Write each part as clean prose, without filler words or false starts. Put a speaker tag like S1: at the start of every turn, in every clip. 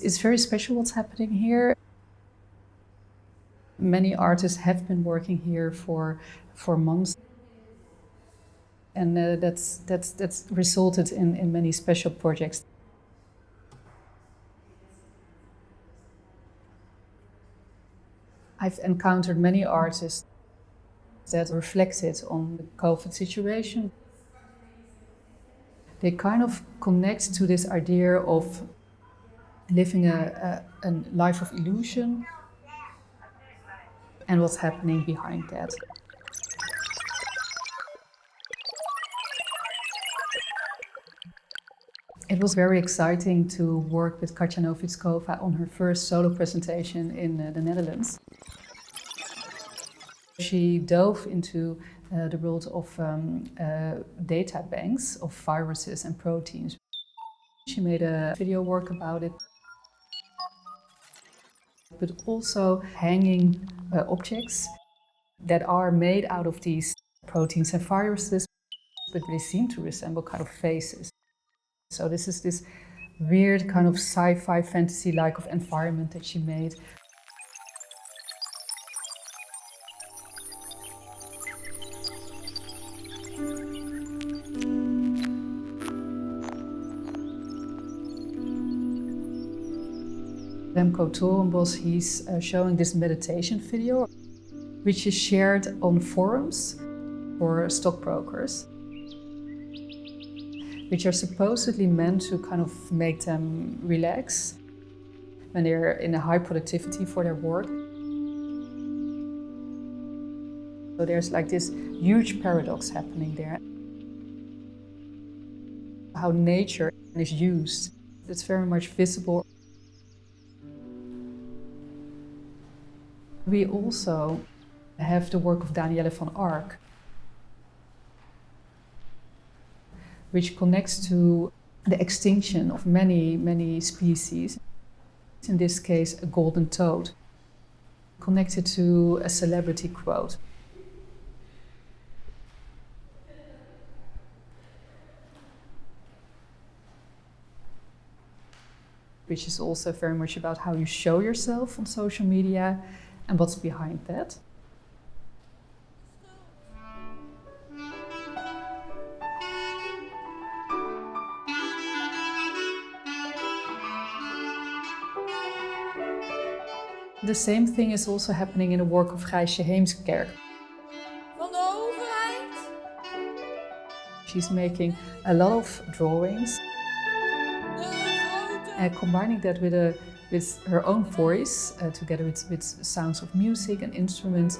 S1: It's very special what's happening here. Many artists have been working here for months. And that's resulted in many special projects. I've encountered many artists that reflected on the COVID situation. They kind of connect to this idea of living a life of illusion and what's happening behind that. It was very exciting to work with Katja Novickova on her first solo presentation in the Netherlands. She dove into the world of data banks of viruses and proteins. She made a video work about it, but also hanging objects that are made out of these proteins and viruses, but they seem to resemble kind of faces. So this is this weird kind of sci-fi fantasy-like of environment that she made. Remco Torenbos, he's showing this meditation video, which is shared on forums for stockbrokers, which are supposedly meant to kind of make them relax when they're in a high productivity for their work. So there's like this huge paradox happening there. How nature is used, it's very much visible. We also have the work of Danielle van Ark, which connects to the extinction of many species. In this case, a golden toad, connected to a celebrity quote. Which is also very much about how you show yourself on social media and what's behind that. The same thing is also happening in the work of Gijsje Heemskerk.
S2: Van de overheid.
S1: She's making a lot of drawings and combining that with her own voice, together with sounds of music and instruments.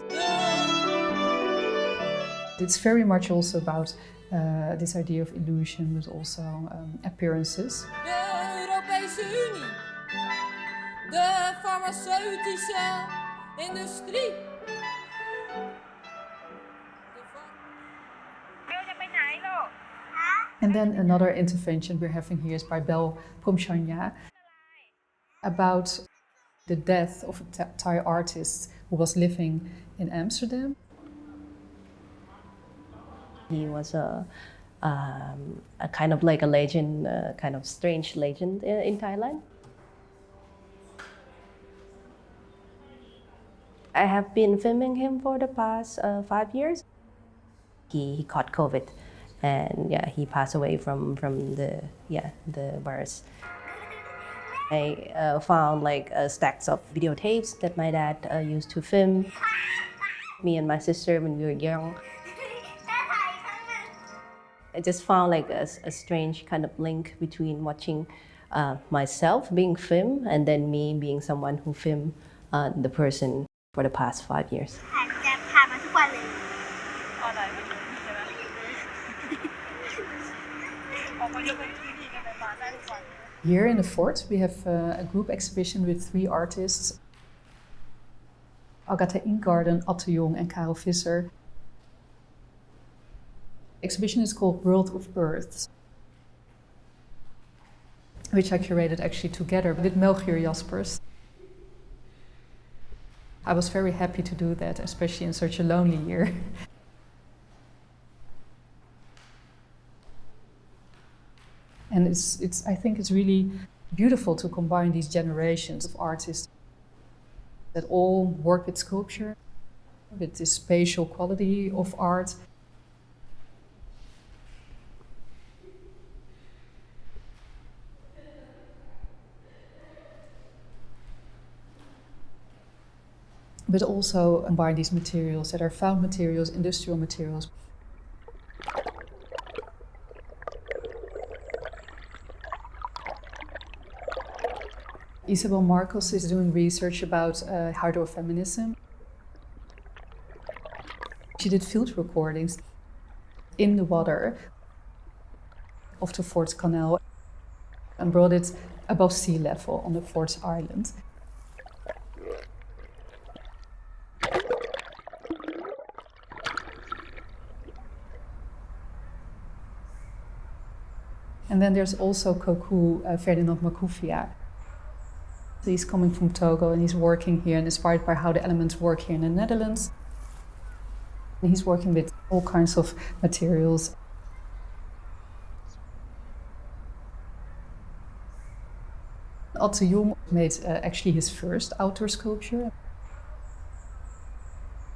S1: It's very much also about this idea of illusion, but also appearances.
S2: De Europese Unie. De farmaceutische industrie.
S1: And then another intervention we're having here is by Bel Pomchanya about the death of a Thai artist who was living in Amsterdam.
S3: He was a kind of like a legend, kind of strange legend in Thailand. I have been filming him for the past 5 years. He caught COVID, and yeah, he passed away from the virus. I found like stacks of videotapes that my dad used to film me and my sister when we were young. I just found like a strange kind of link between watching myself being filmed and then me being someone who filmed the person for the past 5 years.
S1: Here in the fort, we have a group exhibition with 3 artists, Agatha Ingarden, Atte Jong and Karel Visser. The exhibition is called World of Births, which I curated actually together with Melchior Jaspers. I was very happy to do that, especially in such a lonely year. And I think it's really beautiful to combine these generations of artists that all work with sculpture, with this spatial quality of art. But also combine these materials that are found materials, industrial materials. Isabel Marcos is doing research about hydrofeminism. She did field recordings in the water of the Forts Canal and brought it above sea level on the Forts Island. And then there's also Koku Ferdinand Makufia. He's coming from Togo and he's working here and inspired by how the elements work here in the Netherlands. And he's working with all kinds of materials. Otto Jong made actually his first outdoor sculpture.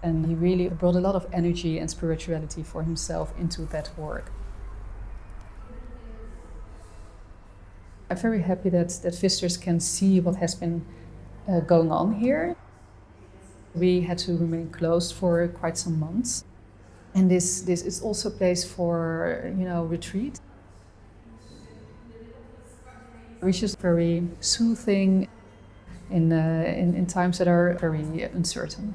S1: And he really brought a lot of energy and spirituality for himself into that work. I'm very happy that visitors can see what has been going on here. We had to remain closed for quite some months. And this is also a place for, retreat. Which is very soothing in times that are very uncertain.